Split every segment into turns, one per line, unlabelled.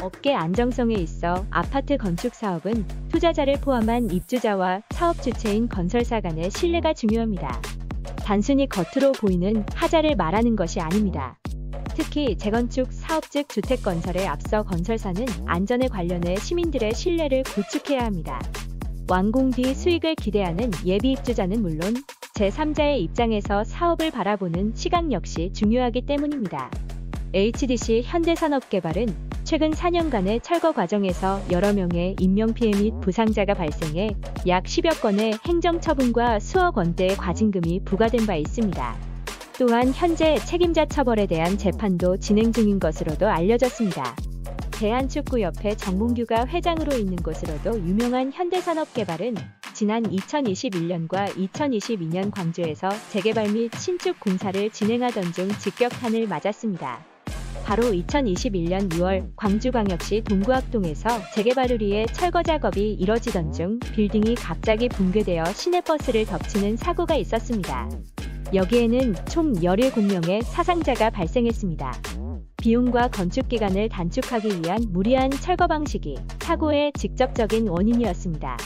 업계 안정성에 있어 아파트 건축 사업은 투자자를 포함한 입주자와 사업 주체인 건설사 간의 신뢰가 중요합니다. 단순히 겉으로 보이는 하자를 말하는 것이 아닙니다. 특히 재건축 사업 즉 주택 건설에 앞서 건설사는 안전에 관련해 시민들의 신뢰를 구축해야 합니다. 완공 뒤 수익을 기대하는 예비 입주자는 물론 제3자의 입장에서 사업을 바라보는 시각 역시 중요하기 때문입니다. HDC 현대산업개발은 최근 4년간의 철거 과정에서 여러 명의 인명피해 및 부상자가 발생해 약 10여 건의 행정처분과 수억 원대의 과징금이 부과된 바 있습니다. 또한 현재 책임자 처벌에 대한 재판도 진행 중인 것으로도 알려졌습니다. 대한축구협회 정몽규가 회장으로 있는 곳으로도 유명한 현대산업개발은 지난 2021년과 2022년 광주에서 재개발 및 신축 공사를 진행하던 중 직격탄을 맞았습니다. 바로 2021년 6월 광주광역시 동구학동에서 재개발을 위해 철거 작업이 이뤄지던 중 빌딩이 갑자기 붕괴되어 시내버스를 덮치는 사고가 있었습니다. 여기에는 총 17명의 사상자가 발생했습니다. 비용과 건축 기간을 단축하기 위한 무리한 철거 방식이 사고의 직접적인 원인이었습니다.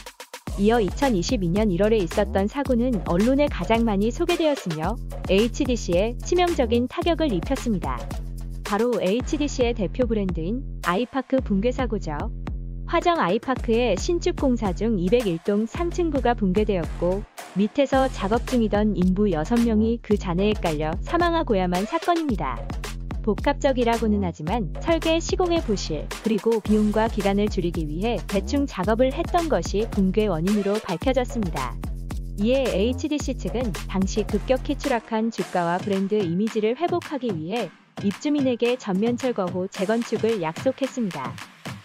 이어 2022년 1월에 있었던 사고는 언론에 가장 많이 소개되었으며 HDC에 치명적인 타격을 입혔습니다. 바로 HDC의 대표 브랜드인 아이파크 붕괴 사고죠. 화정 아이파크의 신축 공사 중 201동 상층부가 붕괴되었고 밑에서 작업 중이던 인부 6명이 그 잔해에 깔려 사망하고야만 사건입니다. 복합적이라고는 하지만 설계 시공의 부실, 그리고 비용과 기간을 줄이기 위해 대충 작업을 했던 것이 붕괴 원인으로 밝혀졌습니다. 이에 HDC 측은 당시 급격히 추락한 주가와 브랜드 이미지를 회복하기 위해 입주민에게 전면 철거 후 재건축을 약속했습니다.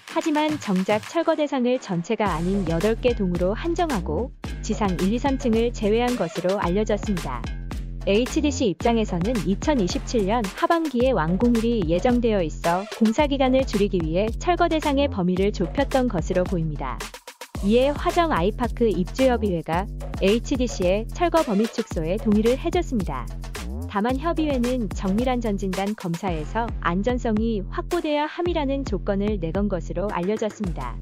하지만 정작 철거 대상을 전체가 아닌 8개 동으로 한정하고 지상 1, 2, 3층을 제외한 것으로 알려졌습니다. HDC 입장에서는 2027년 하반기에 완공일이 예정되어 있어 공사 기간을 줄이기 위해 철거 대상의 범위를 좁혔던 것으로 보입니다. 이에 화정 아이파크 입주협의회가 HDC의 철거 범위 축소에 동의를 해줬습니다. 다만 협의회는 정밀한 전진단 검사에서 안전성이 확보돼야 함이라는 조건을 내건 것으로 알려졌습니다.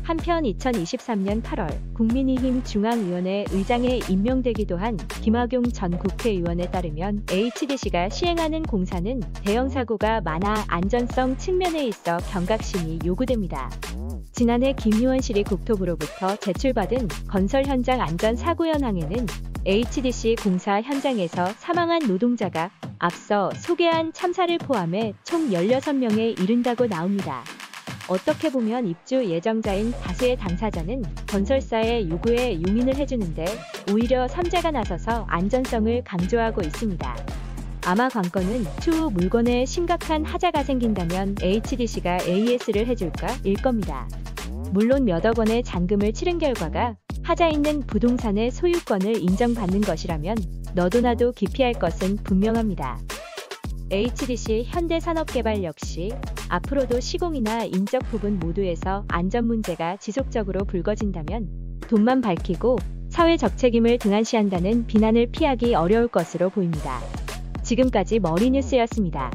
한편 2023년 8월 국민의힘 중앙위원회 의장에 임명되기도 한 김학용 전 국회의원에 따르면 HDC가 시행하는 공사는 대형 사고가 많아 안전성 측면에 있어 경각심이 요구됩니다. 지난해 김유원실이 국토부로부터 제출받은 건설 현장 안전 사고 현황에는 HDC 공사 현장에서 사망한 노동자가 앞서 소개한 참사를 포함해 총 16명에 이른다고 나옵니다. 어떻게 보면 입주 예정자인 다수의 당사자는 건설사의 요구에 용인을 해주는데 오히려 삼자가 나서서 안전성을 강조하고 있습니다. 아마 관건은 추후 물건에 심각한 하자가 생긴다면 HDC가 AS를 해줄까 일 겁니다. 물론 몇억 원의 잔금을 치른 결과가 하자 있는 부동산의 소유권을 인정받는 것이라면 너도 나도 기피할 것은 분명합니다. HDC 현대산업개발 역시 앞으로도 시공이나 인적 부분 모두에서 안전 문제가 지속적으로 불거진다면 돈만 밝히고 사회적 책임을 등한시한다는 비난을 피하기 어려울 것으로 보입니다. 지금까지 머리뉴스였습니다.